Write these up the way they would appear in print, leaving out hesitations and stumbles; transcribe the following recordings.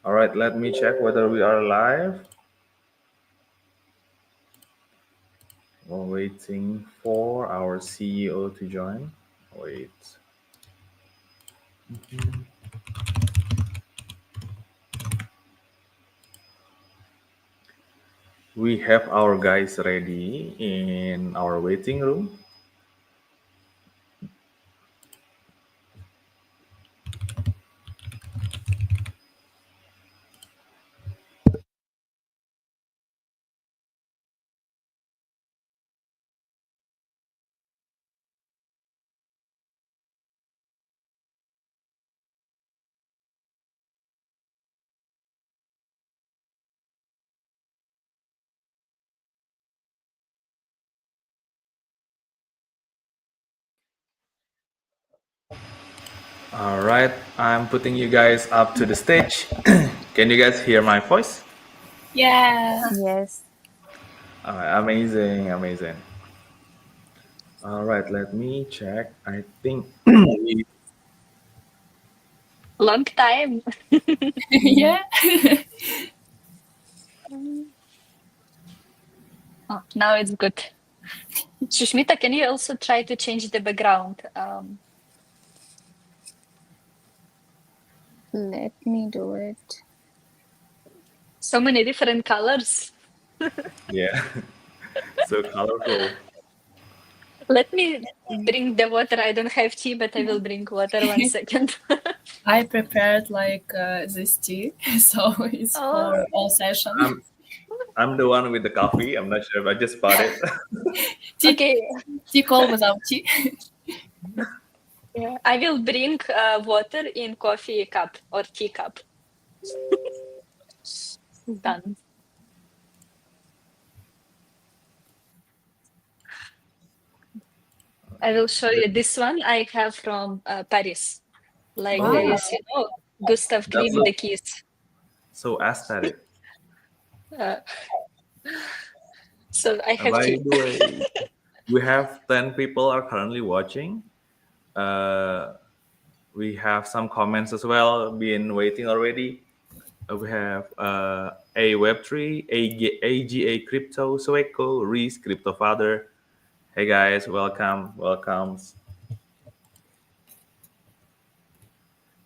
All right, let me check whether we are live. We're waiting for our CEO to join. Wait. We have our guys ready in our waiting room. All right, I'm putting you guys up to the stage. Can you guys hear my voice? Yeah. Yes. All right, amazing, amazing. All right, let me check. I think Long time. Yeah. Oh, now it's good. Shushmita, can you also try to change the background? Let me do it. So many different colors. yeah, so colorful. Let me bring the water. I don't have tea, but I will bring water 1 second. I prepared this tea, so it's Oh, for all session. I'm I'm the one with the coffee. I'm not sure if I just bought it. tea, okay. tea call without tea. Yeah, I will bring water in coffee cup or teacup. Done. I will show you this one I have from Paris. Like there Wow. is, Gustav That Klimt, the looks keys. so aesthetic. Uh, so I have By tea. the way, we have 10 people are currently watching. Uh, we have some comments as well, been waiting already. We have a Web3, AGA Crypto, Soeco, Reese, Crypto Father. Hey guys, welcome, welcomes.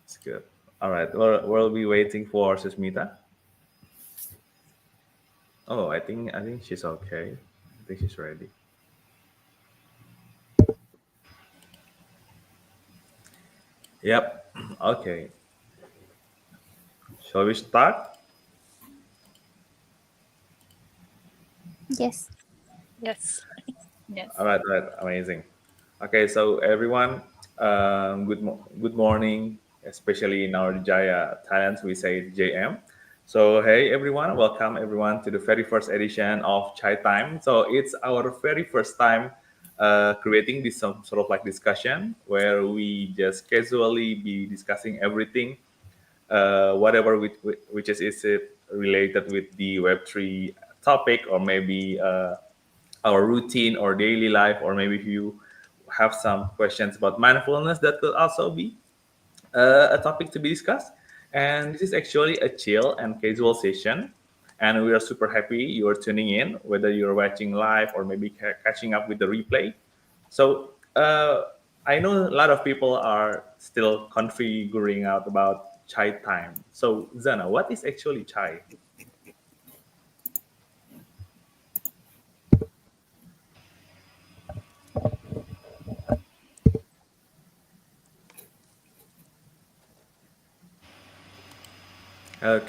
It's good. All right, we'll be waiting for Susmita. Oh, I think she's okay. I think she's ready. Yep. Okay. Shall we start? Yes. Yes. Yes. All right, amazing. Okay, so everyone, good morning, especially in our Jaya Thailand, we say JM. So hey everyone, welcome everyone to the very first edition of Chai Time. So it's our very first time creating this some sort of like discussion where we just casually be discussing everything, whatever which is it related with the Web3 topic, or maybe our routine or daily life, or maybe if you have some questions about mindfulness, that could also be a topic to be discussed. And this is actually a chill and casual session, and we are super happy you're tuning in, whether you're watching live or maybe catching up with the replay. So I know a lot of people are still configuring out about chai time. So Zana, what is actually chai?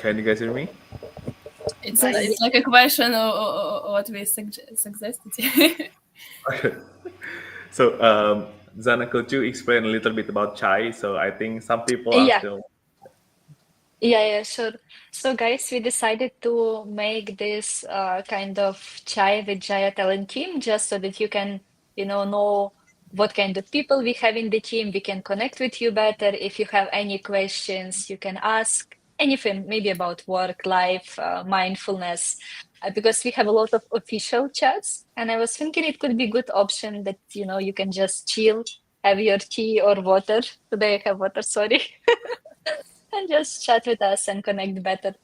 Can you guys hear me? It's Yes. it's like a question of what we suggested. So, Zana, could you explain a little bit about chai? So, I think some people are Yeah. still. Yeah, sure. So, guys, we decided to make this kind of chai with Jaya talent team just so that you can, know what kind of people we have in the team. We can connect with you better. If you have any questions, you can ask anything, maybe about work, life, mindfulness, because we have a lot of official chats. And I was thinking it could be a good option that, you can just chill, have your tea or water. Today I have water, sorry. and just chat with us and connect better.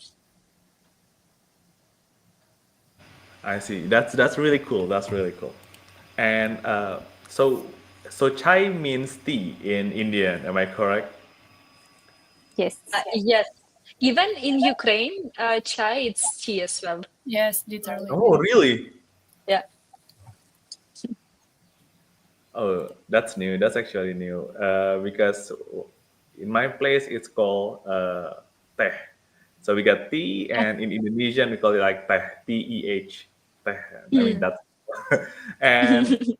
I see. That's really cool. That's really cool. And so chai means tea in Indian. Am I correct? Yes. Yes, even in Ukraine, chai it's tea as well. Yes, literally. Oh, really? Yeah. Oh, that's new. That's actually new. Because in my place it's called teh. So we got tea, and in Indonesian we call it like teh, T-E-H, teh. I mean Mm. that's and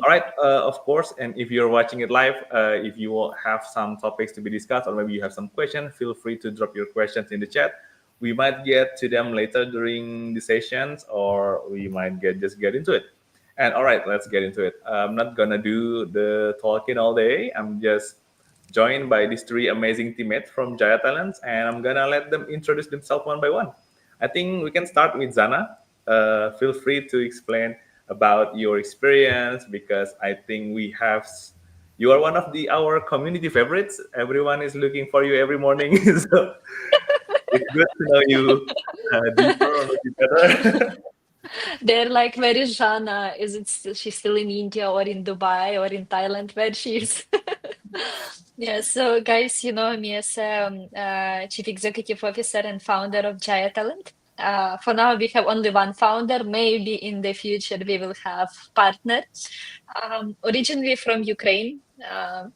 all right, of course. And if you're watching it live, if you will have some topics to be discussed, or maybe you have some questions, feel free to drop your questions in the chat. We might get to them later during the sessions, or we might get into it. And all right, let's get into it. I'm not gonna do the talking all day. I'm just joined by these three amazing teammates from Jaya Talents, and I'm gonna let them introduce themselves one by one. I think we can start with Zana. Feel free to explain about your experience because I think you are one of the our community favorites. Everyone is looking for you every morning, so it's good to know you deeper or maybe better. They're like, where is Jana? Is it she's still in India or in Dubai or in Thailand? Where she is? Yeah, so guys, you know me as Chief Executive Officer and founder of Jaya Talent. For now, we have only one founder. Maybe in the future we will have partner. Originally from Ukraine,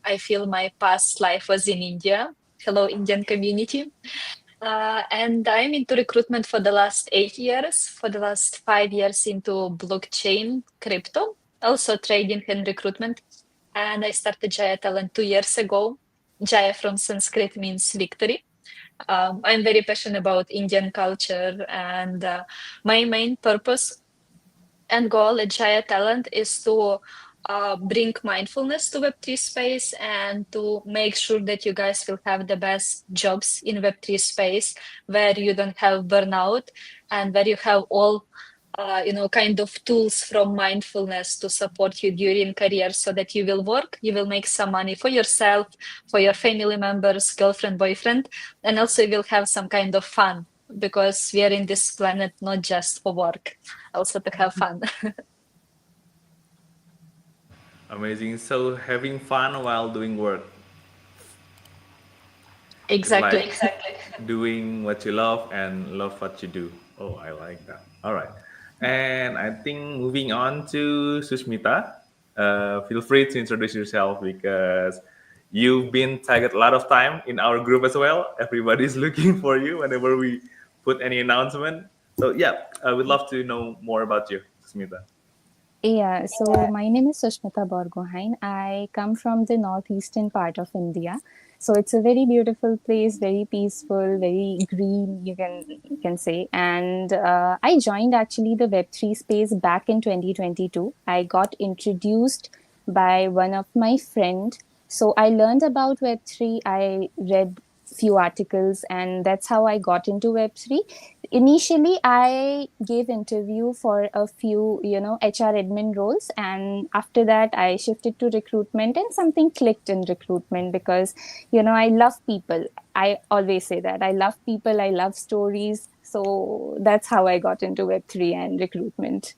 I feel my past life was in India. Hello, Indian community. And I'm into recruitment for the last 8 years, for the last 5 years into blockchain, crypto, also trading and recruitment. And I started Jaya Talent 2 years ago. Jaya from Sanskrit means victory. I'm very passionate about Indian culture, and my main purpose and goal at Jaya Talent is to bring mindfulness to Web3 space and to make sure that you guys will have the best jobs in Web3 space where you don't have burnout and where you have all kind of tools from mindfulness to support you during career so that you will work, you will make some money for yourself, for your family members, girlfriend, boyfriend, and also you will have some kind of fun because we are in this planet not just for work, also to have fun. Amazing. So having fun while doing work is like Exactly. doing what you love and love what you do. Oh, I like that. All right. And I think moving on to Susmita, feel free to introduce yourself because you've been tagged a lot of time in our group as well. Everybody's looking for you whenever we put any announcement. So yeah, I would love to know more about you, Susmita. Yeah, so my name is Sushmita Borgohain. I come from the northeastern part of India. So it's a very beautiful place, very peaceful, very green, you can say. And I joined actually the Web3 space back in 2022. I got introduced by one of my friend. So I learned about Web3. I read few articles, and that's how I got into Web3. Initially I gave interview for a few HR admin roles, and after that I shifted to recruitment, and something clicked in recruitment because I love people. I always say that I love people, I love stories, so that's how I got into Web3 and recruitment.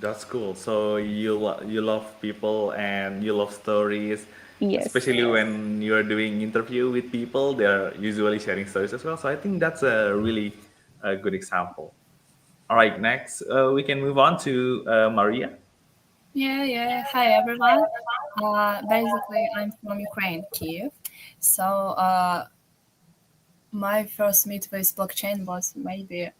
That's cool. So you love people and you love stories, Yes. especially when you're doing interview with people. They're usually sharing stories as well. So I think that's a really good example. All right, next we can move on to Maria. Yeah, yeah. Hi, everyone. Basically, I'm from Ukraine, Kiev. So, my first meet with blockchain was maybe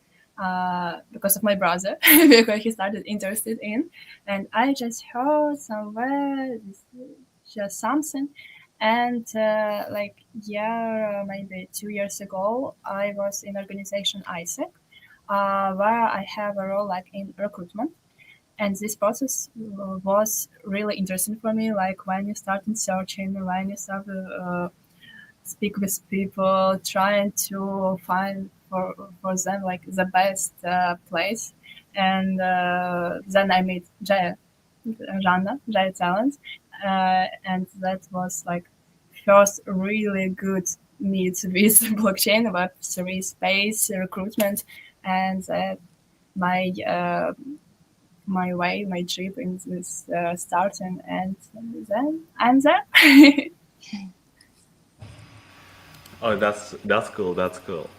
because of my brother, because he started interested in, and I just heard somewhere this, just something, and like yeah, maybe 2 years ago, I was in organization ISEC, where I have a role like in recruitment, and this process was really interesting for me. Like when you start searching, when you start speak with people, trying to find for them like the best place. And then I met Jaya, Jaya Talent, and that was like first really good meet with blockchain, Web3 space, recruitment, and my my trip in this starting, and then I'm there. Oh, that's cool. That's cool.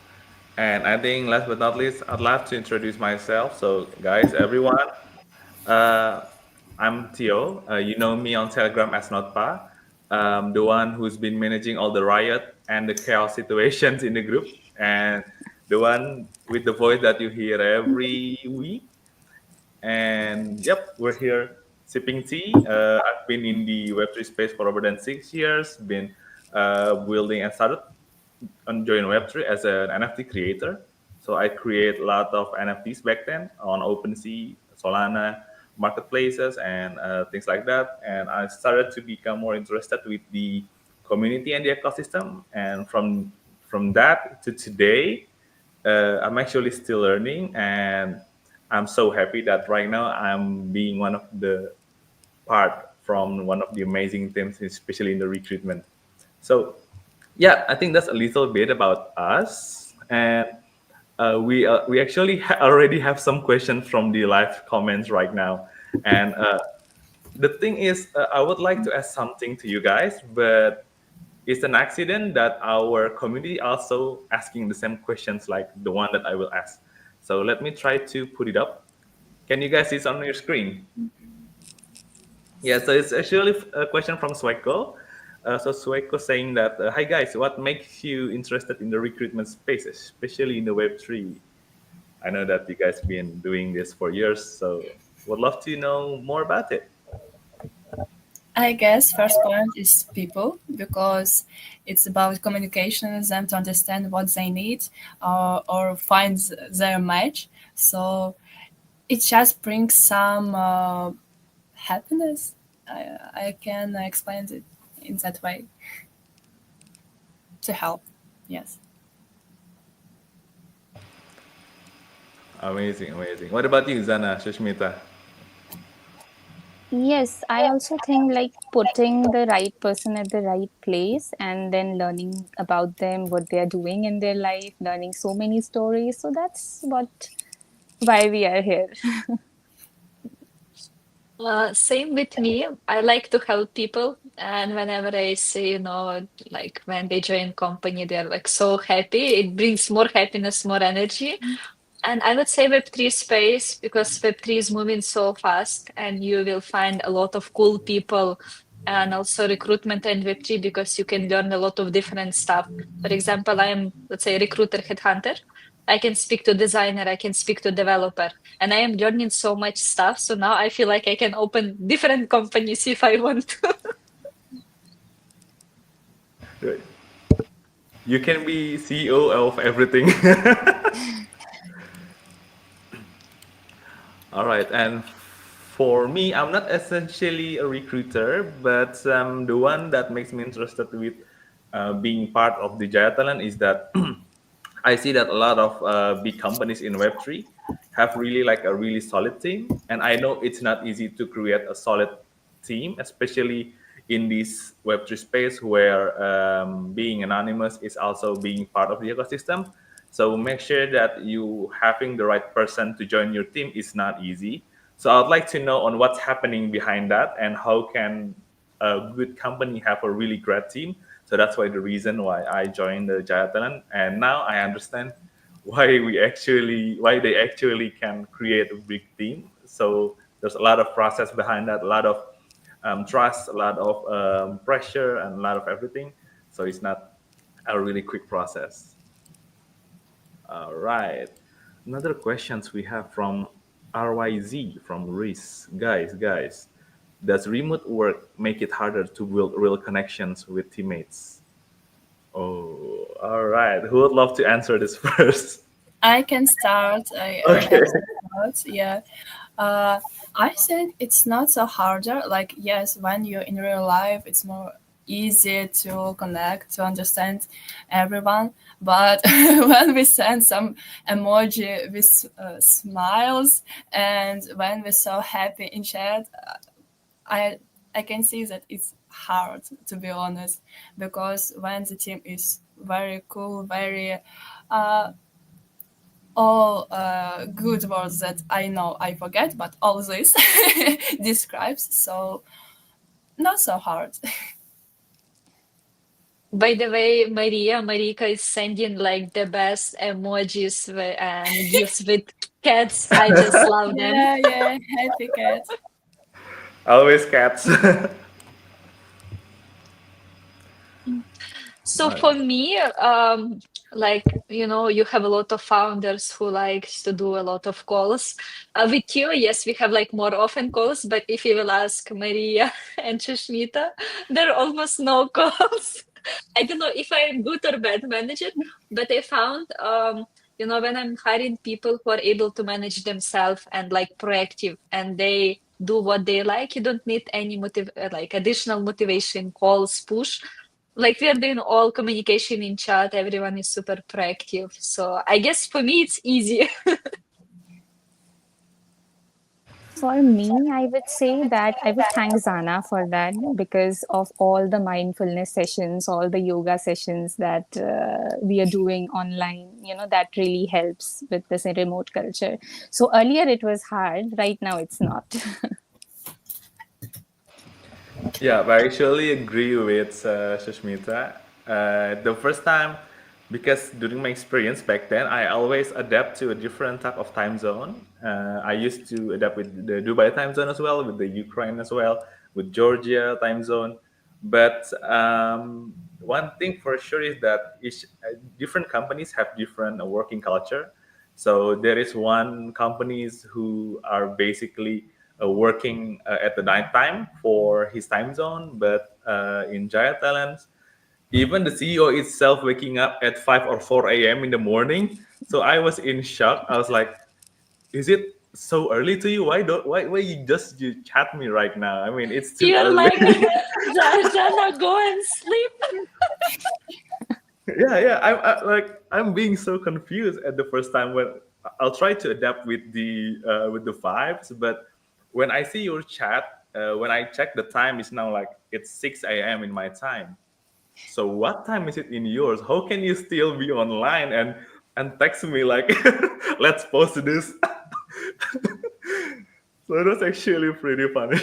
And I think last but not least, I'd love to introduce myself. So, guys, everyone, uh, I'm Theo. You know me on Telegram as Notpa, the one who's been managing all the riot and the chaos situations in the group, and the one with the voice that you hear every week. And yep, we're here sipping tea. I've been in the Web3 space for over than 6 years, been building and started on join Web3 as an NFT creator. So I create a lot of NFTs back then on OpenSea, Solana, marketplaces, and things like that. And I started to become more interested with the community and the ecosystem. And from that to today, I'm actually still learning, and I'm so happy that right now I'm being one of the part from one of the amazing teams, especially in the recruitment. So yeah, I think that's a little bit about us, and we actually already have some questions from the live comments right now, and the thing is, I would like to ask something to you guys, but it's an accident that our community also asking the same questions like the one that I will ask. So let me try to put it up. Can you guys see it on your screen? Yeah, so it's actually a question from Sweko. So Sweko saying that, hi guys, what makes you interested in the recruitment space, especially in the Web3? I know that you guys been doing this for years, so would love to know more about it. I guess first point is people, because it's about communications and to understand what they need, or find their match. So it just brings some happiness. I can explain it in that way to help. Yes. Amazing, amazing. What about you, Zana, Shushmita? Yes, I also think like putting the right person at the right place and then learning about them, what they are doing in their life, learning so many stories. So that's what why we are here. Same with me. I like to help people, and whenever I see, like when they join company, they're like so happy. It brings more happiness, more energy. And I would say Web3 space because Web3 is moving so fast and you will find a lot of cool people and also recruitment and Web3 because you can learn a lot of different stuff. For example, I am, let's say, recruiter headhunter. I can speak to designer, I can speak to developer, and I am learning so much stuff. So now I feel like I can open different companies if I want to. Right. You can be CEO of everything. All right, and for me, I'm not essentially a recruiter, but the one that makes me interested with being part of the Jaya Talent is that I see that a lot of big companies in Web3 have really like a really solid team, and I know it's not easy to create a solid team, especially in this Web3 space where being anonymous is also being part of the ecosystem. So make sure that you having the right person to join your team is not easy. So I'd like to know on what's happening behind that and how can a good company have a really great team. So that's why the reason why I joined the Jaya Talent, and now I understand why they actually can create a big team. So there's a lot of process behind that, a lot of trust, a lot of pressure, and a lot of everything. So it's not a really quick process. All right. Another questions we have from RYZ from Reese. Guys, does remote work make it harder to build real connections with teammates? Oh, all right. Who would love to answer this first? I can start. I Okay. have some thoughts. Yeah. Uh, I think it's not so harder. Like, yes, when you're in real life, it's more easy to connect, to understand everyone. But when we send some emoji with smiles, and when we're so happy in chat, I I can see that it's hard, to be honest, because when the team is very cool, very all good words that I know I forget, but all this describes, so not so hard. By the way, Marika is sending like the best emojis and gifs with cats. I just love them. Yeah, yeah, happy cat. Always cats. So Alright. for me, like you have a lot of founders who likes to do a lot of calls. With you, yes, we have like more often calls, but if you will ask Maria and Shushmita, there are almost no calls. I don't know if I'm good or bad manager, but I found, when I'm hiring people who are able to manage themselves and like proactive and they do what they like, you don't need any like additional motivation, calls, push. Like we are doing all communication in chat, everyone is super proactive. So I guess for me it's easy. For me, I would say that I would thank Zana for that because of all the mindfulness sessions, all the yoga sessions that we are doing online. That really helps with this remote culture. So earlier it was hard, right now it's not. Yeah, but I actually agree with Sushmita. The first time, because during my experience back then, I always adapt to a different type of time zone. I used to adapt with the Dubai time zone as well, with the Ukraine as well, with Georgia time zone. But one thing for sure is that different companies have different working culture. So there is one companies who are basically working at the night time for his time zone, but in Jaya Talents, even the CEO itself waking up at 5 or 4 a.m. in the morning. So I was in shock. I was like, is it so early to you? Why you chat me right now? I mean, it's too You're early. like, Jana, go and sleep. Yeah. I'm being so confused at the first time when I'll try to adapt with the vibes, but when I see your chat, when I check the time, it's now like it's 6 a.m. in my time. So what time is it in yours? How can you still be online and text me like, let's post this? So that's actually pretty funny.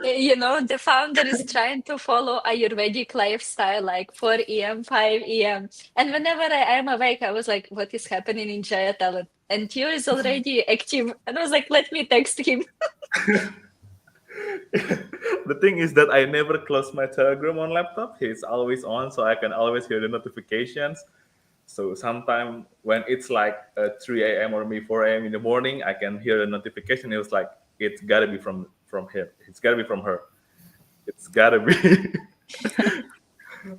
The founder is trying to follow Ayurvedic lifestyle, like 4 a.m., 5 a.m. And whenever I am awake, I was like, what is happening in Jaya Talent? And Tio is already active. And I was like, let me text him. The thing is that I never close my Telegram on laptop. It's always on, so I can always hear the notifications. So sometime when it's like 3 a.m. or maybe 4 a.m. in the morning, I can hear a notification. It was like it's gotta be from him. It's gotta be from her. It's gotta be.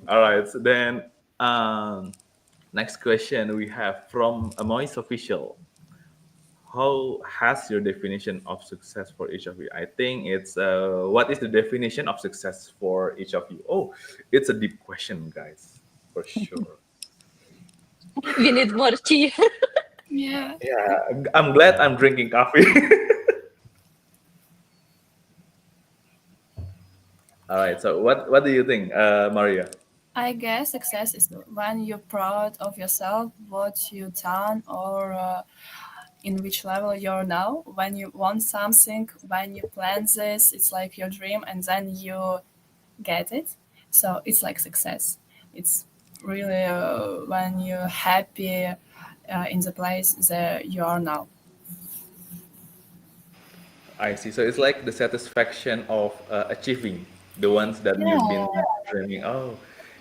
All right. So then, next question we have from a Moise official. How has your definition of success for each of you? I think it's what is the definition of success for each of you? Oh, it's a deep question, guys, for sure. We need more tea. Yeah, Yeah, I'm glad I'm drinking coffee. All right. So what do you think, Maria? I guess success is when you're proud of yourself, what you've done, or in which level you're now. When you want something, when you plan this, it's like your dream, and then you get it. So it's like success. It's really when you're happy in the place that you are now. I see. So it's like the satisfaction of achieving the ones that you've Yeah, been dreaming. Oh,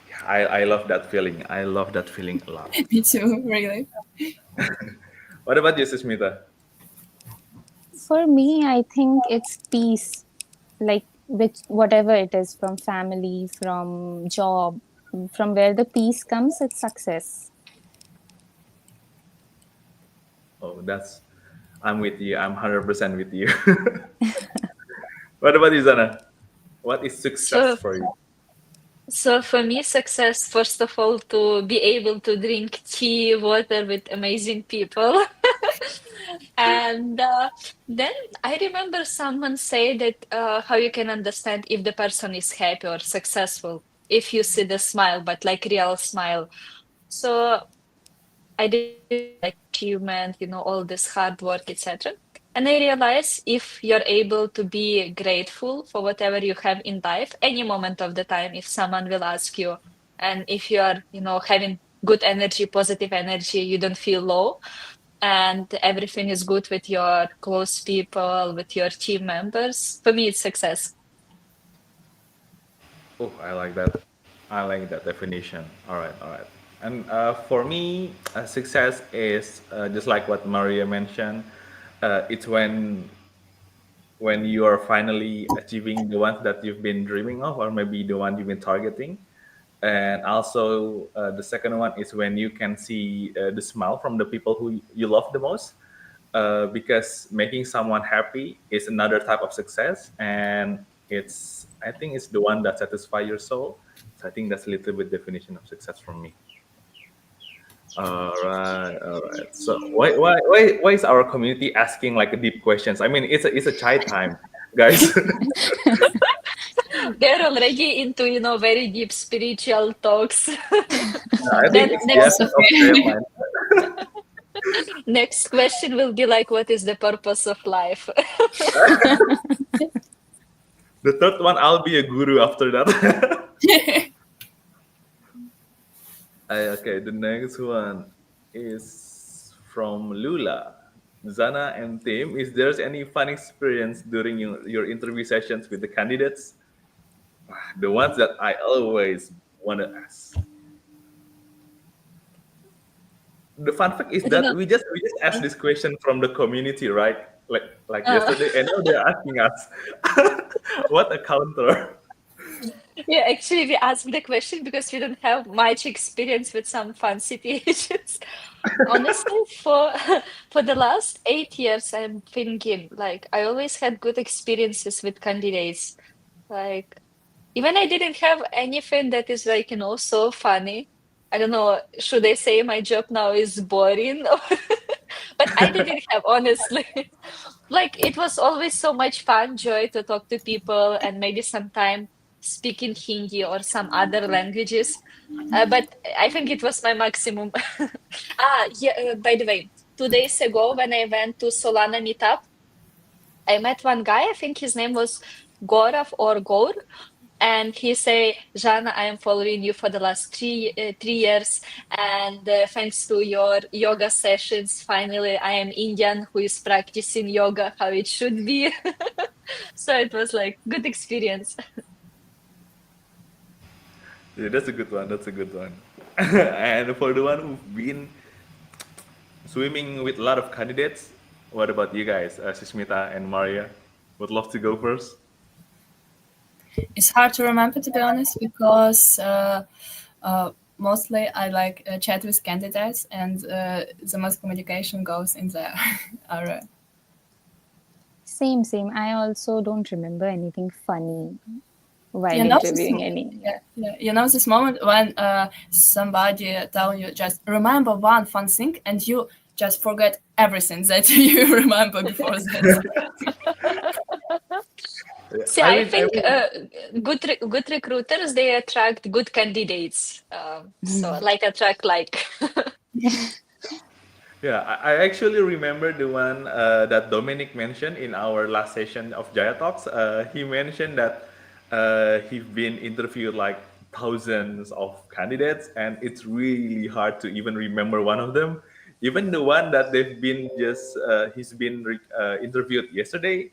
yeah, I love that feeling. I love that feeling a lot. me too, really. What about you, Susmita? For me, I think it's peace, like which whatever it is, from family, from job, from where the peace comes, it's success. Oh, I'm with you. I'm 100% with you. What about you, Zana? What is success So, for you? so for me, success, first of all, to be able to drink tea, water with amazing people. And then I remember someone say that how you can understand if the person is happy or successful if you see the smile, but like real smile. So I did like achievement, all this hard work, etc. And I realize if you're able to be grateful for whatever you have in life, any moment of the time, if someone will ask you, and if you are, having good energy, positive energy, you don't feel low, and everything is good with your close people, with your team members, for me, it's success. Oh, I like that. I like that definition. All right, all right. And for me, success is just like what Maria mentioned. It's when you are finally achieving the ones that you've been dreaming of, or maybe the one you've been targeting. And also, the second one is when you can see the smile from the people who you love the most. Because making someone happy is another type of success, and I think it's the one that satisfies your soul. So I think that's a little bit definition of success for me. All right, all right. So why is our community asking like deep questions? I mean, it's a chai time, guys. They're already into, very deep spiritual talks. I think Then it's the next essence of their Philosophy. mind. next question will be like, what is the purpose of life? The third one, I'll be a guru after that. Okay, the next one is from Lula. Zana and Tim, is there any fun experience during your interview sessions with the candidates? The ones that I always want to ask. The fun fact is I don't that know. we just asked this question from the community, right? Like Uh, yesterday, and now they're asking us. What a counter! yeah, actually, we asked the question because we don't have much experience with some fun situations. Honestly, for for the last 8 years, I'm thinking like I always had good experiences with candidates. Like even I didn't have anything that is like, so funny. I don't know, should I say my job now is boring? But I didn't have, honestly. Like it was always so much fun, joy to talk to people and maybe sometime speak in Hindi or some other languages. But I think it was my maximum. Yeah, by the way, 2 days ago when I went to Solana meetup, I met one guy, I think his name was Gaurav or Gaur, and he say, Jana, I am following you for the last 3 years, and thanks to your yoga sessions, finally I am Indian who is practicing yoga how it should be. So it was like good experience. Yeah, that's a good one. That's a good one. And for the one who've been swimming with a lot of candidates, what about you guys, Sushmita and Maria? Would love to go first. It's hard to remember, to be honest, because mostly I like chat with candidates, and the most communication goes in there. Area. Same, same. I also don't remember anything funny while You know this, interviewing any. yeah, yeah. You know this moment when somebody tell you just remember one fun thing, and you just forget everything that you remember before that. Yeah, See, I think good recruiters they attract good candidates. So like attract like. yeah, I actually remember the one that Dominic mentioned in our last session of Jaya Talks. He mentioned that he's been interviewed like thousands of candidates, and it's really hard to even remember one of them. Even the one that he's been interviewed yesterday,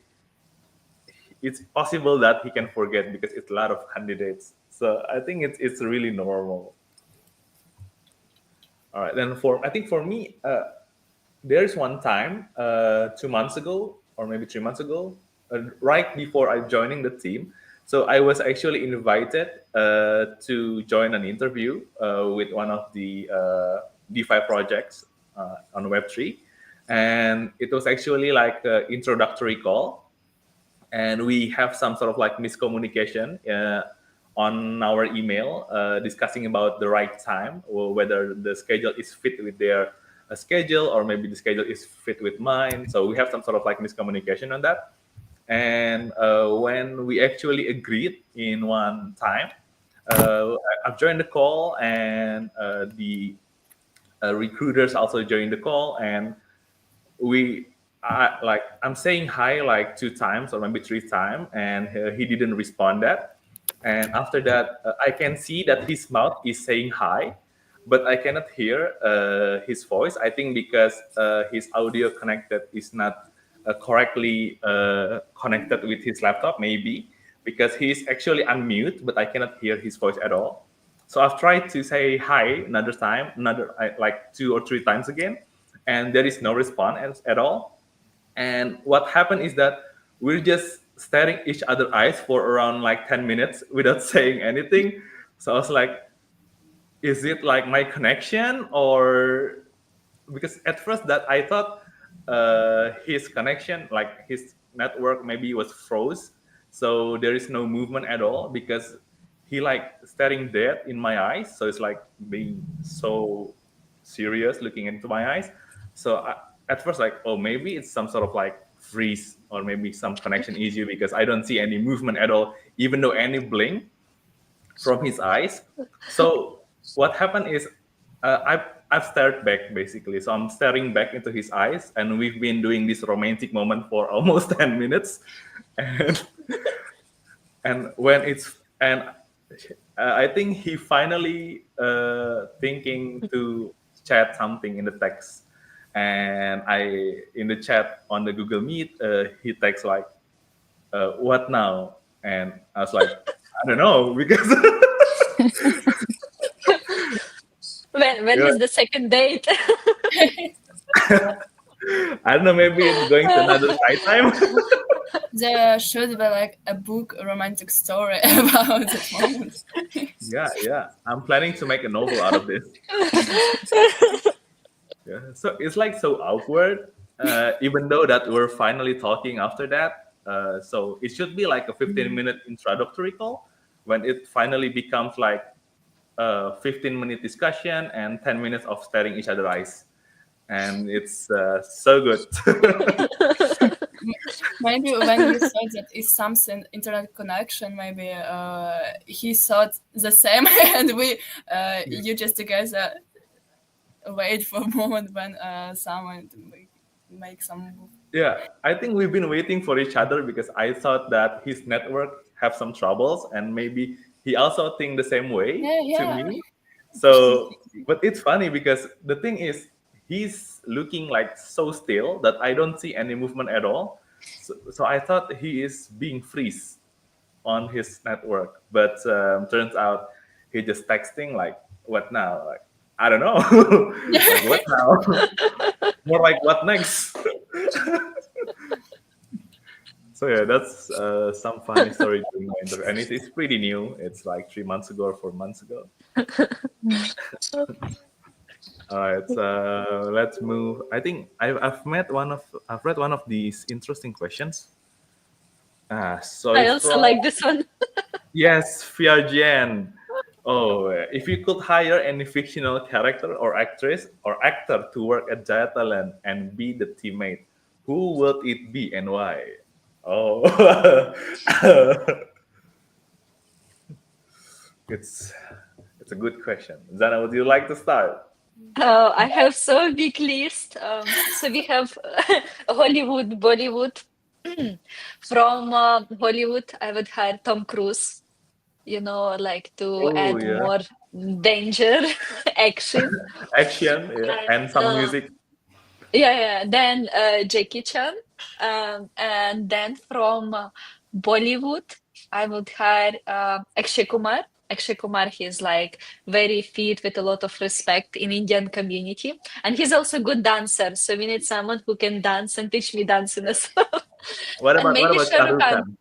it's possible that he can forget because it's a lot of candidates. So I think it's really normal. All right, then for I think for me, there's one time 2 months ago or maybe 3 months ago, right before I joining the team. So I was actually invited to join an interview with one of the DeFi projects on Web3, and it was actually like an introductory call, and we have some sort of like miscommunication on our email discussing about the right time or whether the schedule is fit with their a schedule, or maybe the schedule is fit with mine. So we have some sort of like miscommunication on that. And when we actually agreed in one time, I've joined the call, and the recruiters also joined the call, and I'm saying hi like two times or maybe three times, and he didn't respond that. And after that, I can see that his mouth is saying hi, but I cannot hear his voice. I think because his audio connected is not correctly connected with his laptop, maybe because he's actually unmute, but I cannot hear his voice at all. So I've tried to say hi another time, like two or three times again, and there is no response at all. And what happened is that we're just staring each other eyes for around like 10 minutes without saying anything. So I was like, is it like my connection, or because at first that I thought his connection, like his network, maybe was froze, so there is no movement at all because he like staring dead in my eyes. So it's like being so serious, looking into my eyes. So at first, like, oh, maybe it's some sort of like freeze or maybe some connection issue because I don't see any movement at all, even though any blink from his eyes. So what happened is I've stared back basically. So I'm staring back into his eyes, and we've been doing this romantic moment for almost 10 minutes, and and I think he finally thinking to chat something in the text, and I in the chat on the Google Meet he texts like, "What now?" And I was like, "I don't know," because When yeah, is the second date? I don't know. Maybe it's going to another side time. There should be like a book, a romantic story about that moment. Yeah. I'm planning to make a novel out of this. Yeah. So it's like so awkward, even though that we're finally talking after that. So it should be like a 15-minute introductory call. When it finally becomes like a 15-minute discussion and 10 minutes of staring each other eyes. And it's so good. Maybe when you thought that it's something internet connection, maybe he thought the same, and you just together wait for a moment when someone make some move. Yeah, I think we've been waiting for each other because I thought that his network have some troubles, and maybe he also think the same way Yeah, to yeah. me. So, but it's funny because the thing is, he's looking like so still that I don't see any movement at all. So I thought he is being freeze on his network, but turns out he just texting like, "What now?" Like, I don't know, like what now? More like what next? So yeah, that's some funny story during my interview, and it's pretty new. It's like 3 months ago or 4 months ago. All right, so let's move. I think I've read one of these interesting questions. So I it's also from like this one. yes, Fiarjian. Oh, if you could hire any fictional character or actress or actor to work at Jaya Talent and be the teammate, who would it be and why? Oh, it's it's a good question. Zana, would you like to start? I have so big list. So we have Hollywood, Bollywood. From Hollywood, I would hire Tom Cruise, like to Oh add yeah, more danger, action. action, yeah, And and some music. yeah. Then Jackie Chan. And then from Bollywood, I would hire Akshay Kumar. Akshay Kumar, he's like very fit with a lot of respect in Indian community. And he's also a good dancer. So we need someone who can dance and teach me dancing as well. And What maybe about Shah Shah Rukh Rukh Khan. Khan?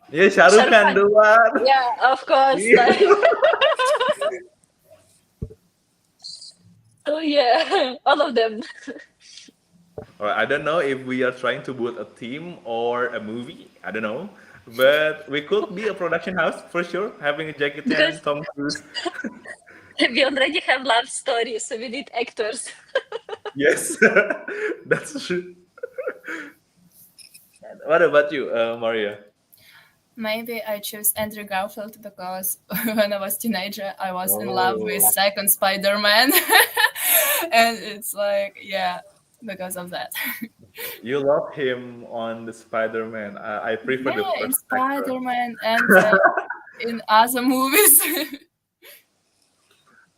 Yeah, Shah Shah Rukh Rukh Khan, Khan. the one. Yeah, of course. Yeah. Like, oh yeah, all of them. Or I don't know if we are trying to build a team or a movie. I don't know, but we could be a production house for sure, having a Jackie Chan, Because Tom Cruise. we already have love stories, so we need actors. Yes, that's true. What about you, Maria? Maybe I choose Andrew Garfield because when I was teenager, I was in love with Oh, second Spider-Man, and it's like, yeah, because of that. you love him on the Spider-Man. I prefer the Yeah, in first actor. Spider-Man and in other movies.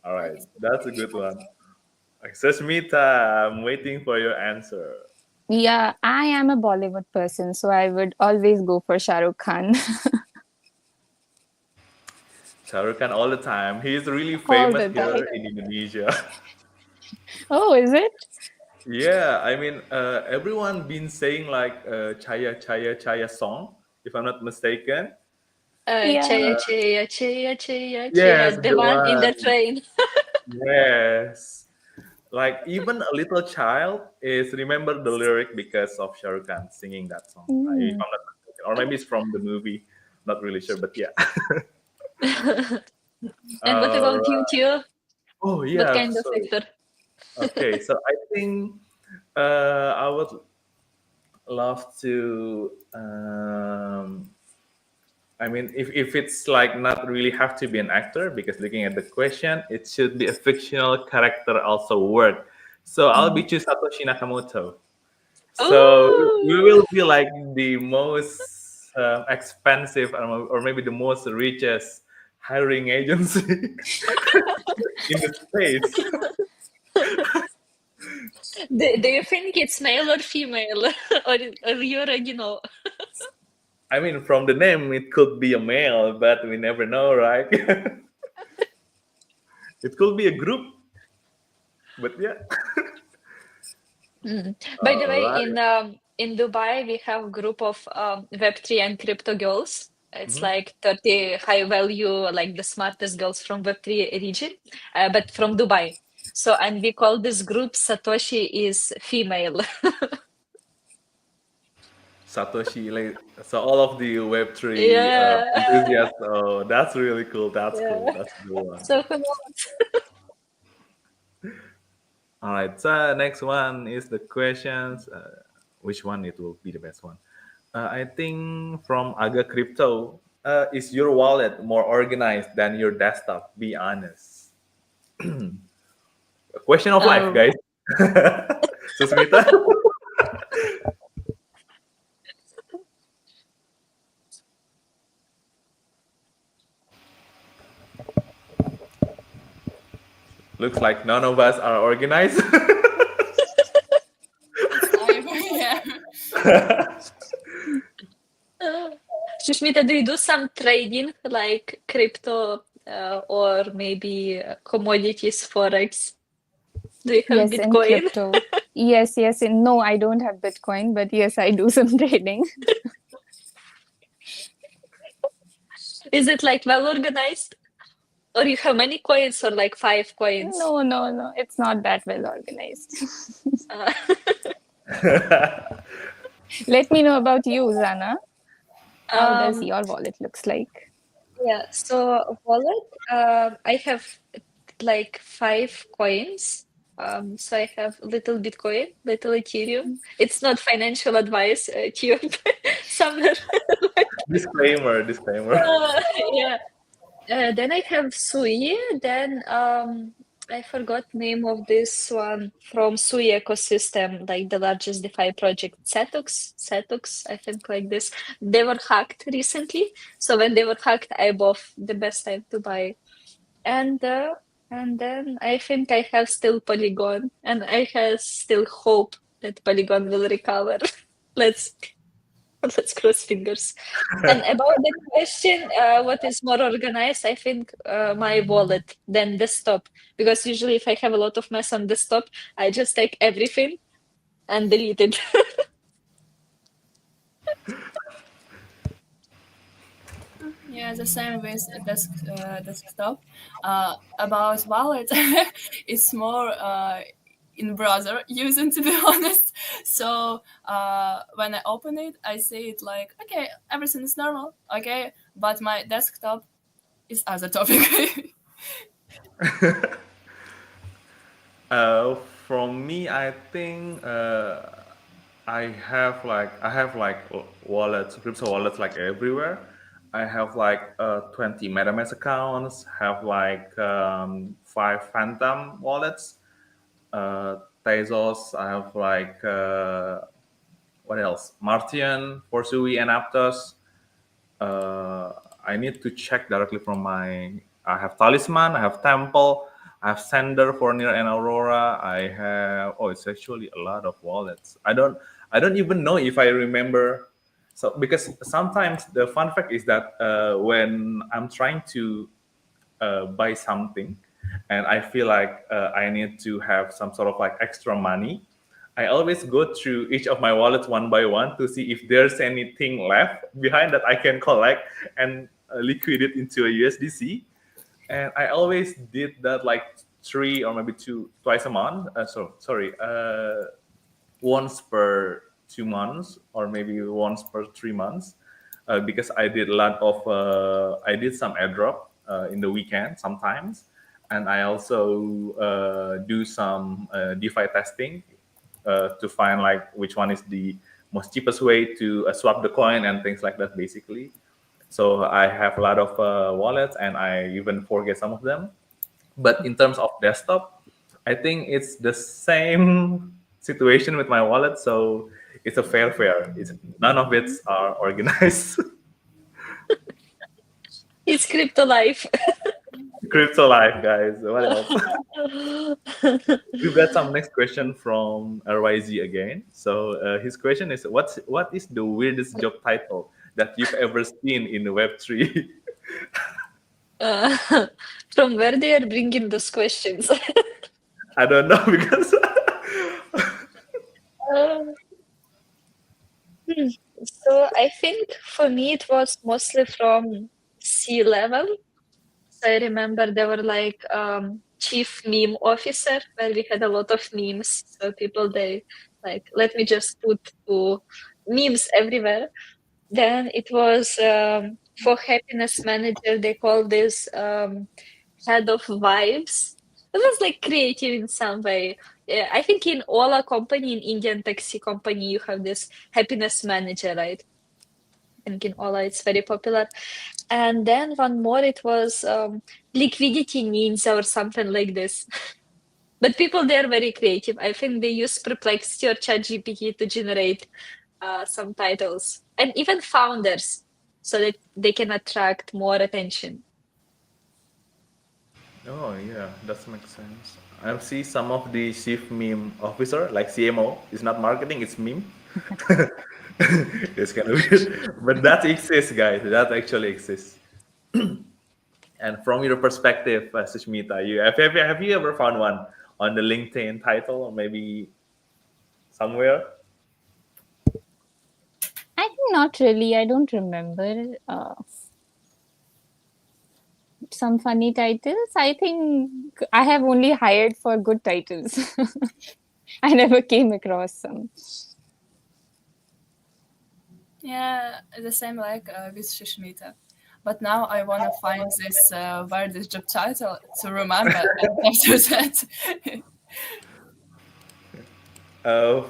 All right, that's a good one. Susmita, I'm waiting for your answer. Yeah, I am a Bollywood person, so I would always go for Shah Rukh Khan Shah Rukh Khan all the time. He's really all famous the here time. in Indonesia. Oh, is it? Yeah, I mean, everyone been saying like Chaya Chaya Chaya song, if I'm not mistaken. Yeah. Chaya, Chaya, Chaya, Chaya, Yes, Chaya, the the one in the one. train. Yes. Like even a little child is remember the lyric because of Shah Rukh Khan singing that song. If Mm. I'm not mistaken, or maybe it's from the movie. Not really sure, but yeah. And what All about you, right. Tio? Oh What yeah. kind of So actor? okay. So I think I would love to. I mean, if it's like not really have to be an actor, because looking at the question, it should be a fictional character also work. So I'll be Mm. choose Satoshi Nakamoto. So we Oh, will be like the most expensive, or maybe the most richest hiring agency in the space. do you think it's male or female? Or you already know? I mean, from the name, it could be a male, but we never know, right? It could be a group, but yeah. Mm. By the All way, right. in Dubai, we have a group of Web3 and crypto girls. It's Mhm. like 30 high value, like the smartest girls from Web3 region, but from Dubai. So, and we call this group Satoshi is female. Satoshi, like, so all of the Web3 Yeah, enthusiasts. Oh, that's really cool. That's cool. yeah. That's a good one. So who knows? All right. So next one is the questions. Which one it will be the best one? I think from Aga Crypto. Is your wallet more organized than your desktop? Be honest. A question of life, Oh, guys. Susmita. Looks like none of us are organized. Yeah. Sushmita, do you do some trading like crypto or maybe commodities, forex? Do you have Yes, in Bitcoin? crypto. Yes, yes. No, I don't have Bitcoin, but yes, I do some trading. Is it like well organized? Or you have many coins or like 5 coins? No, no, no. It's not that well organized. Uh, Let me know about you, Zana. How does um, your wallet looks like? yeah, so wallet, I have like 5 coins. So I have little Bitcoin, little Ethereum. It's not financial advice, Tube. Somewhere. Disclaimer, disclaimer. Yeah. Then I have Sui. Then I forgot name of this one from Sui ecosystem, like the largest DeFi project, Satox, I think like this. They were hacked recently, so when they were hacked, I bought the best time to buy. And and then I think I have still Polygon, and I have still hope that Polygon will recover. Let's let's cross fingers. And about the question, what is more organized? I think my wallet than desktop, because usually if I have a lot of mess on desktop, I just take everything and delete it. Yeah, the same with desktop. About wallet, it's more in browser using, to be honest. So when I open it, I see it like, okay, everything is normal, okay, but my desktop is other topic. Uh, from me, I think I have like wallets, crypto wallets like everywhere. I have like 20 MetaMask accounts, have like five Phantom wallets, Tezos. I have like what else? Martian, Forsui, and Aptos. uh, I need to check directly from my. I have Talisman, I have Temple, I have Sender for Near and Aurora. I have it's actually a lot of wallets. I don't even know if I remember. So because sometimes the fun fact is that when I'm trying to buy something and I feel like I need to have some sort of like extra money, I always go through each of my wallets one by one to see if there's anything left behind that I can collect and liquidate into a USDC. And I always did that like three or maybe twice a month. Once per 2 months or maybe once per 3 months, because I did a lot of I did some airdrop in the weekend sometimes, and I also do some DeFi testing to find like which one is the most cheapest way to swap the coin and things like that basically. So I have a lot of wallets and I even forget some of them. But in terms of desktop, I think it's the same situation with my wallet. So it's a fair. It's none of it are organized. It's crypto life. Crypto life, guys. What else? We've got some next question from RYZ again. So his question is, what is the weirdest job title that you've ever seen in the Web3? Uh, from where they are bringing those questions? I don't know because Uh, hmm. So I think for me it was mostly from sea level. So I remember there were like chief meme officer where we had a lot of memes. So people they like let me just put to memes everywhere. Then it was for happiness manager they call this head of vibes. It was like creative in some way. Yeah, I think in Ola company, in Indian taxi company, you have this happiness manager, right? I think in Ola it's very popular. And then one more, it was liquidity ninja or something like this. But people they are very creative. I think they use Perplexity or ChatGPT to generate some titles, and even founders, so that they can attract more attention. oh yeah, that makes sense. I see some of the chief meme officer, like CMO, it's not marketing, it's meme. It's kind of weird, but that exists, guys. That actually exists. And from your perspective, Sushmita, have you ever found one on the LinkedIn title or maybe somewhere? I think not really. I don't remember some funny titles. I think I have only hired for good titles. I never came across some. Yeah, the same like with Shishmita. But now I want to find this weirdest job title to remember and after that.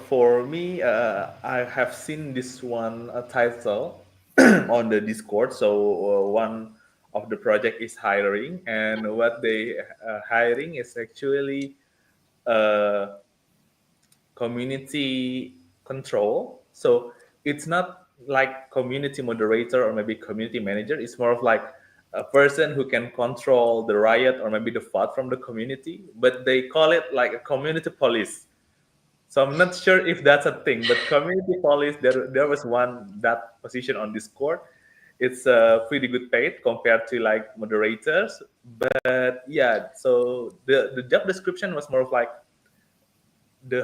For me, I have seen this one title on the Discord. So one of the project is hiring, and what they hiring is actually uh, community control. So it's not like community moderator or maybe community manager. It's more of like a person who can control the riot or maybe the fight from the community. But they call it like a community police. So I'm not sure if that's a thing, but community police, there was one that position on Discord. It's pretty good paid compared to like moderators. But yeah, so the job description was more of like the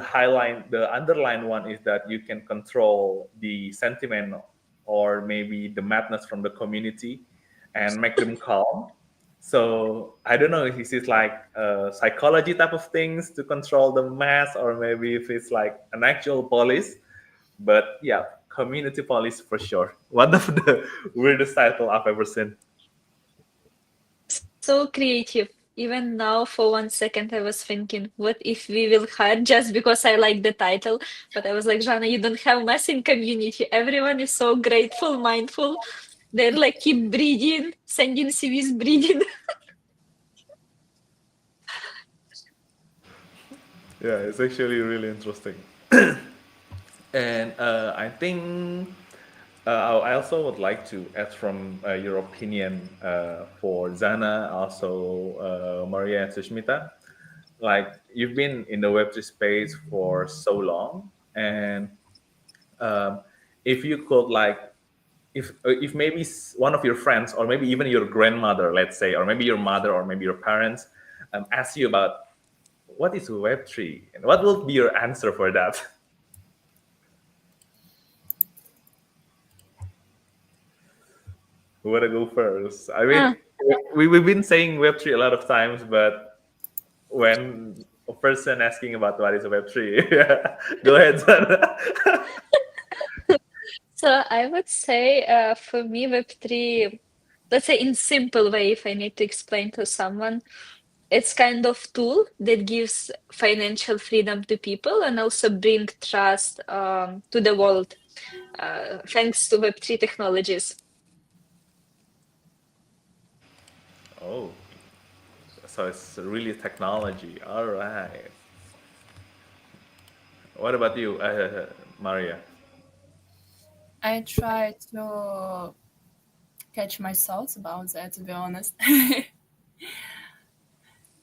underlying one is that you can control the sentiment or maybe the madness from the community and make them calm. So I don't know if this is like psychology type of things to control the mass, or maybe if it's like an actual police. But yeah, community police for sure. One of the weirdest title I've ever seen. So creative. Even now, for 1 second, I was thinking, what if we will hire just because I like the title? But I was like, Jana, you don't have massive community. Everyone is so grateful, mindful. They're like keep breeding, sending CVs breeding. Yeah, it's actually really interesting. And I think I also would like to ask from your opinion for Zana, also Maria and Sushmita. Like you've been in the Web3 space for so long, and um, if you could like, if maybe one of your friends or maybe even your grandmother, let's say, or maybe your mother or maybe your parents, ask you about what is Web3, and what will be your answer for that? Who wanna go first? I mean, Ah, we've been saying Web3 a lot of times, but when a person asking about what is Web3, go ahead, Sana. so I would say for me, Web3, let's say in simple way, if I need to explain to someone, it's kind of tool that gives financial freedom to people and also bring trust to the world thanks to Web3 technologies. Oh, so it's really technology. All right. What about you, Maria? I try to catch my thoughts about that, to be honest.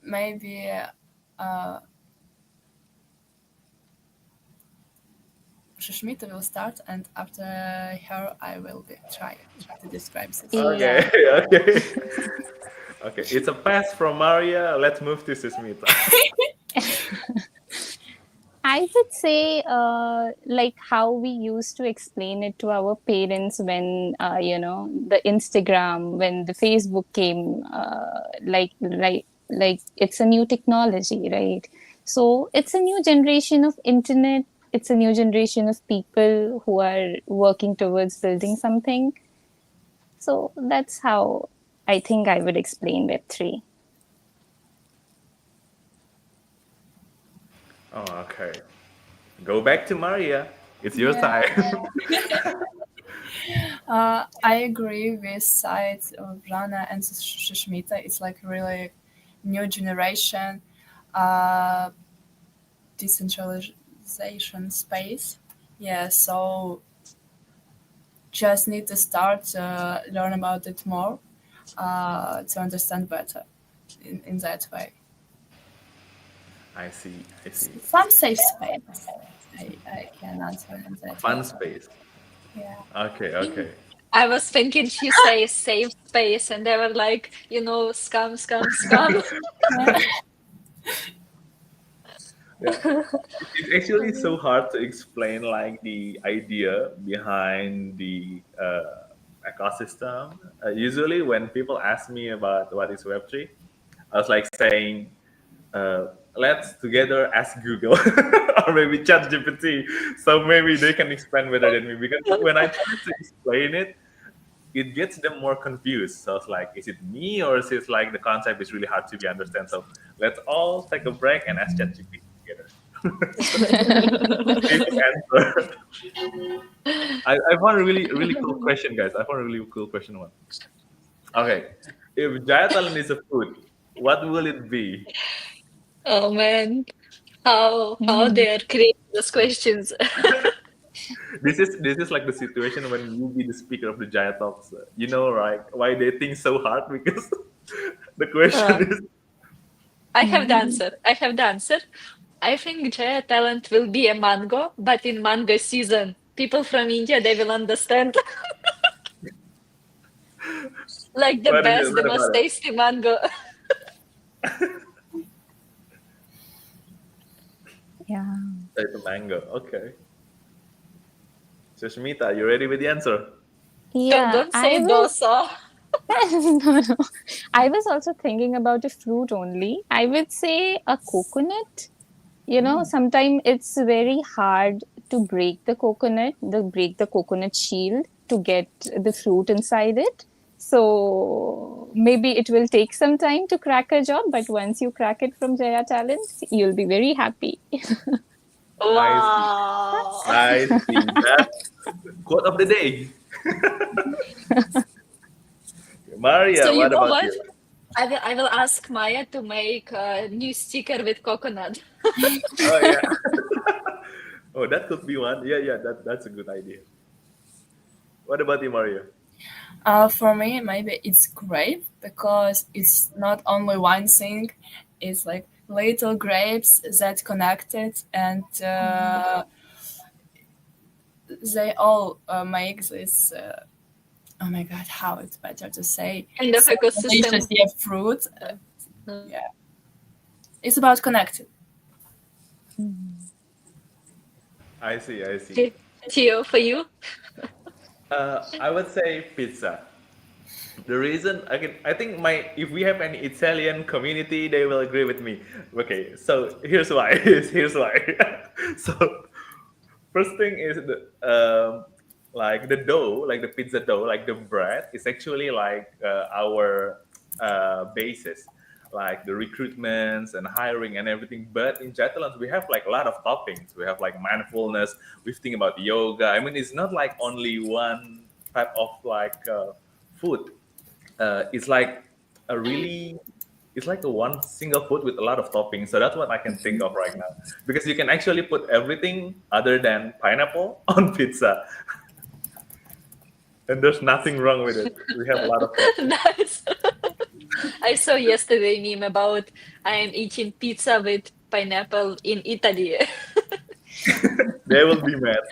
Maybe Shashmita will start, and after her, I will be try to describe this. Okay, Yeah. okay, okay. It's a pass from Maria. Let's move to Susmita. I would say, like how we used to explain it to our parents when, the Instagram, when the Facebook came, like it's a new technology, right? So it's a new generation of internet. It's a new generation of people who are working towards building something. So that's how I think I would explain Web3. Oh, okay. Go back to Maria. It's your Yeah, time. I agree with sides of Rana and Shashmita. It's like really new generation uh, decentralization space. Yeah, so just need to start learn about it more to understand better in that way. I see. I see. Some safe space. I can answer in that way. Fun space. Yeah. Okay. Okay. I was thinking she says safe space, and they were like, scam, scam, scam. Yeah. It's actually so hard to explain like the idea behind the ecosystem. Usually, when people ask me about what is Web3, I was like saying, let's together ask Google or maybe ChatGPT, so maybe they can explain better than me. Because when I try to explain it, it gets them more confused. So it's like, is it me or is it like the concept is really hard to be understand? So let's all take a break and ask ChatGPT together. Maybe answer. I found a really cool question, guys. I found a really cool question one. Okay, if Jaya talent is a food, what will it be? Oh man, how they are creating those questions. This is like the situation when you be the speaker of the Jaya talks. You know, right? Why they think so hard because the question Uh, is I have the answer. I have the answer. I think Jaya talent will be a mango, but in mango season. People from India, they will understand. Like the what is it? best, the What most about it? tasty mango. Yeah. It's a mango. Okay. Sushmita, you ready with the answer? Don't Yeah, don't I say was dosa. no, no. I was also thinking about a fruit only. I would say a coconut. Sometimes it's very hard to break the coconut shield to get the fruit inside it. So maybe it will take some time to crack a job, but once you crack it from Jaya Talents, you'll be very happy. I see. Wow. I see. That's quote of the day. So Maria, you what know about what? you? I will ask Maya to make a new sticker with coconut. Oh yeah. Oh, that could be one. Yeah, yeah. That's a good idea. What about you, Maria? For me, maybe it's grape because it's not only one thing. It's like little grapes that connected, and they all make this. Oh my god, how it's better to say? Kind of So delicious, ecosystem. yeah, fruit. Uh, Yeah, it's about connected. Mm. I see. I see. Thi- Theo, for you? I would say pizza. The reason I think my if we have any Italian community, they will agree with me. Okay, so here's why. Here's why. So first thing is like the dough, like the pizza dough, like the bread is actually like our basis, like the recruitments and hiring and everything. But in Catalans, we have like a lot of toppings. We have like mindfulness. We think about yoga. I mean, it's not like only one type of like food. It's like a really it's like a one single food with a lot of toppings. So that's what I can think of right now. Because you can actually put everything other than pineapple on pizza, and there's nothing wrong with it. We have a lot of toppings. Nice. I saw yesterday meme about I am eating pizza with pineapple in Italy. They will be mad.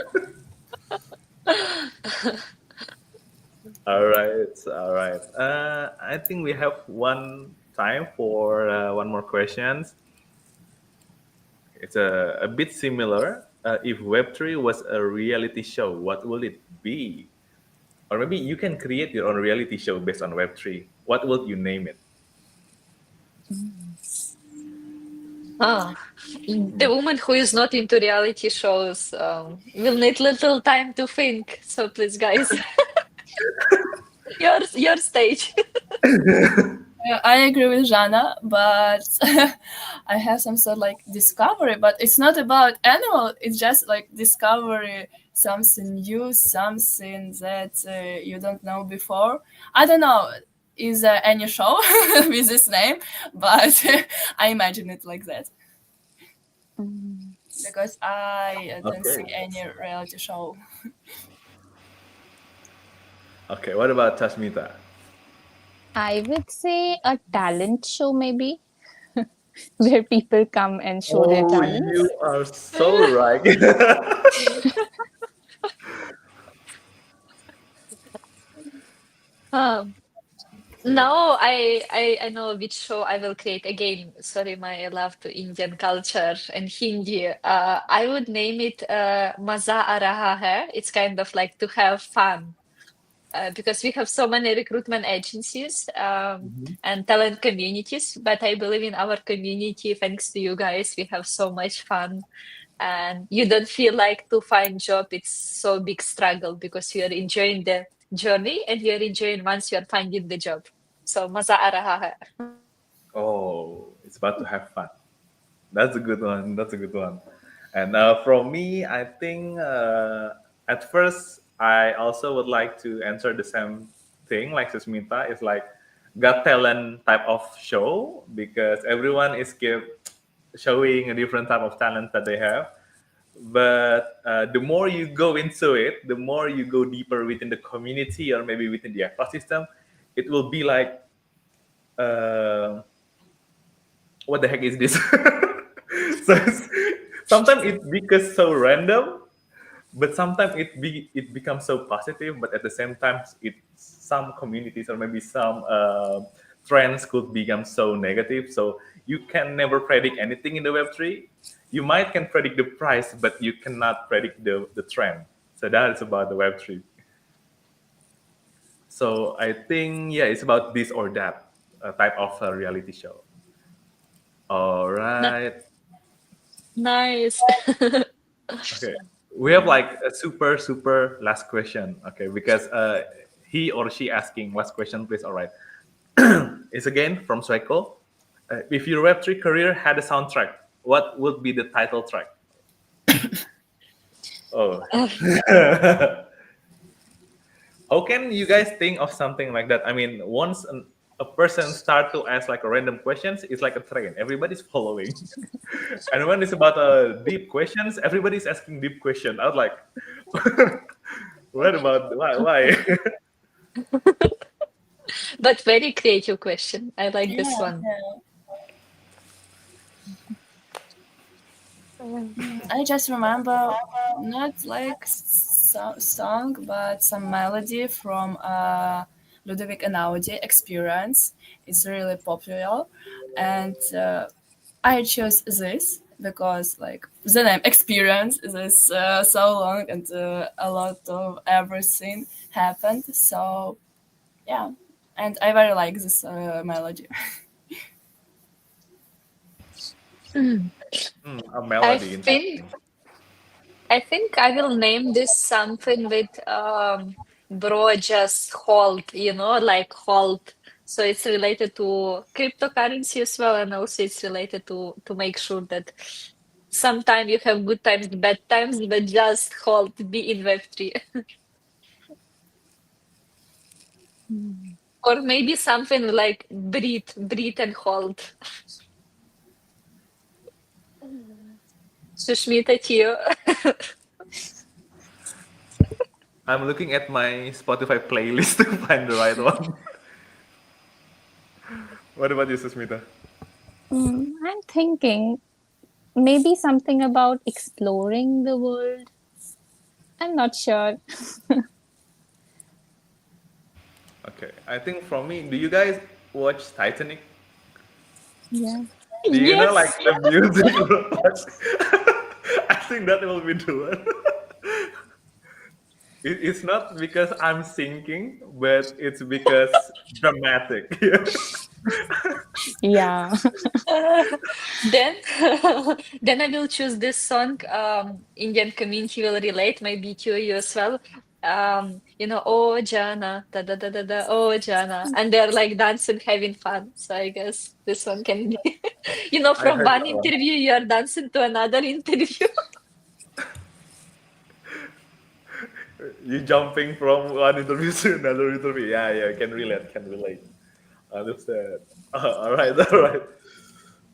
All right, all right. I think we have one time for one more questions. It's a bit similar. If Web3 was a reality show, what will it be? Or maybe you can create your own reality show based on Web3. What would you name it? Ah, the woman who is not into reality shows will need little time to think. So please, guys, your stage. Yeah, I agree with Jana, but I have some sort of like discovery, but it's not about animal. It's just like discovery something new, something that you don't know before. I don't know. Is there any show with this name? But I imagine it like that Mm. because I don't see Okay. any reality show. Okay. What about Tasmita? I would say a talent show, maybe, where people come and show their Oh, talents. you are so right. Um, Okay. Now I know which show I will create. Again, sorry, my love to Indian culture and Hindi. I would name it Maza Aa Raha Hai. It's kind of like to have fun. Because we have so many recruitment agencies Mhm. and talent communities, but I believe in our community, thanks to you guys, we have so much fun. And you don't feel like to find job, it's so big struggle because you're enjoying the journey and you're enjoying once you're finding the job. So maza aa raha hai. Oh, it's about to have fun. That's a good one. That's a good one. And from me, I think at first I also would like to answer the same thing like Susmita. It's like Got Talent type of show because everyone is showing a different type of talent that they have. But the more you go into it, the more you go deeper within the community or maybe within the ecosystem, it will be like uh, what the heck is this? So sometimes it becomes so random, but sometimes it becomes so positive. But at the same time, it some communities or maybe some trends could become so negative. So you can never predict anything in the Web3. You might can predict the price, but you cannot predict the trend. So that is about the Web3. So I think yeah, it's about this or that type of reality show. All Na- right. Nice. Okay. We have like a super last question. Okay, because he or she asking last question, please. All right. It's again from Sweko. If your Web3 career had a soundtrack, what would be the title track? Oh. How can you guys think of something like that? I mean, once a person start to ask like a random questions, it's like a train. Everybody's following. And when it's about deep questions, everybody's asking deep question. I was like, what about why? But very creative question. I like Yeah, this one. yeah. I just remember not like song, but some melody from Ludovic Einaudi Experience. It's really popular, and I chose this because like the name Experience is so long and a lot of everything happened. So yeah, and I very like this melody. Mm. A I melody, think interesting. I think I will name this something with bro just hold, like hold. So it's related to cryptocurrency as well, and also it's related to make sure that sometimes you have good times, bad times, but just hold, be in Web3. Or maybe something like breathe, breathe and hold. Sushmita, to you. I'm looking at my Spotify playlist to find the right one. What about you, Susmita? I'm thinking maybe something about exploring the world. I'm not sure. Okay, I think from me, do you guys watch Titanic? Yeah. Do you know like Yes. the music? I think that will be the one. It's not because I'm singing, but it's because dramatic. Yeah. Uh, then, then I will choose this song. Indian community will relate, maybe to you as well. Oh Jana, da da da da da, oh Jana, and they're like dancing, having fun. So I guess this one can be, I from heard one that one. interview you are dancing to another interview. You jumping from one interview to another interview. Yeah, yeah, can relate, can relate. Understand. All right, all right.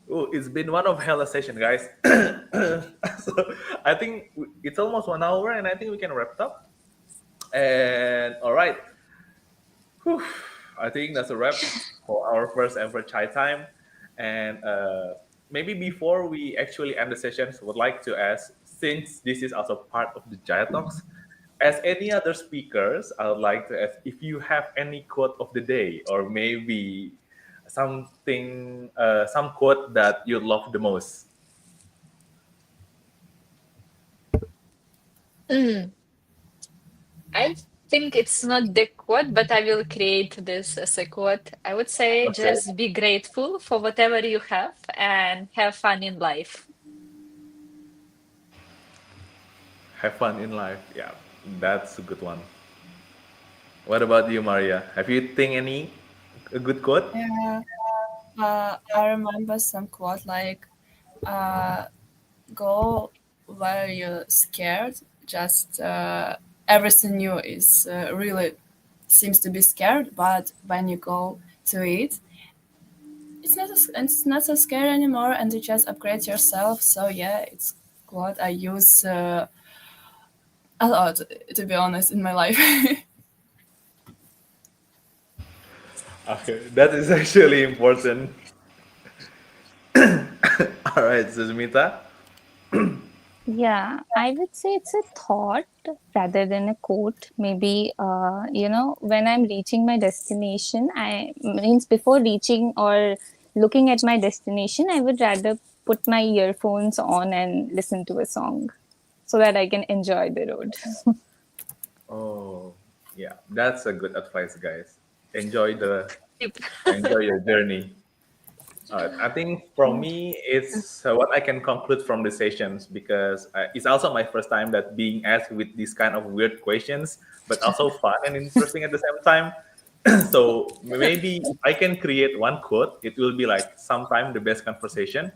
Oh, it's been one of hell a session, guys. So I think it's almost 1 hour, and I think we can wrap it up. And all right, whew, I think that's a wrap for our first ever chai time. And maybe before we actually end the sessions, would like to ask, since this is also part of the Jaya Talks, as any other speakers, I would like to ask if you have any quote of the day, or maybe something, some quote that you love the most. Mm, I think it's not the quote, but I will create this as a quote. I would say Okay, just be grateful for whatever you have and have fun in life. have fun in life. Yeah, that's a good one. What about you, Maria? Have you think any a good quote? Yeah, I remember some quote like, uh, "Go where you're scared." Just everything new is really seems to be scared, but when you go to it, it's not so scary anymore, and you just upgrade yourself. So yeah, it's quote I use a lot, to be honest, in my life. Okay, that is actually important. All right, Susmita. Yeah, I would say it's a thought rather than a quote. Maybe, when I'm reaching my destination, I means before reaching or looking at my destination, I would rather put my earphones on and listen to a song so that I can enjoy the road. Oh, yeah, that's a good advice, guys. Enjoy the enjoy your journey. I think for me, it's what I can conclude from the sessions because it's also my first time that being asked with these kind of weird questions, but also fun and interesting at the same time. So maybe if I can create one quote, it will be like, "Sometime the best conversation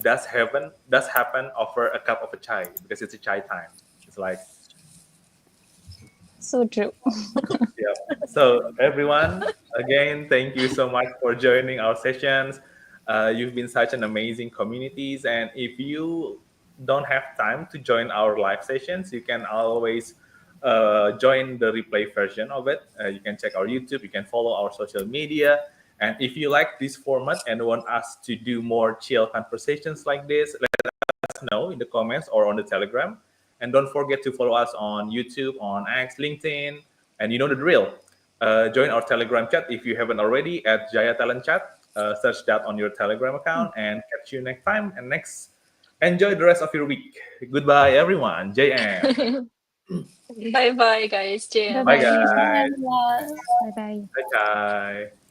does happen over a cup of a chai because it's a chai time." It's like, So true. yeah. So everyone, again, thank you so much for joining our sessions. You've been such an amazing communities, and if you don't have time to join our live sessions, you can always join the replay version of it. You can check our YouTube, you can follow our social media, and if you like this format and want us to do more chill conversations like this, us know in the comments or on the Telegram. And don't forget to follow us on YouTube, on X, LinkedIn, and you know the drill. Join our Telegram chat if you haven't already at Jaya Talent Chat. Search that on your Telegram account and catch you next time. And next, enjoy the rest of your week. Goodbye, everyone. JM. Bye bye, guys. Bye JM. Bye, bye. Bye, guys. everyone. Bye bye. Bye, bye.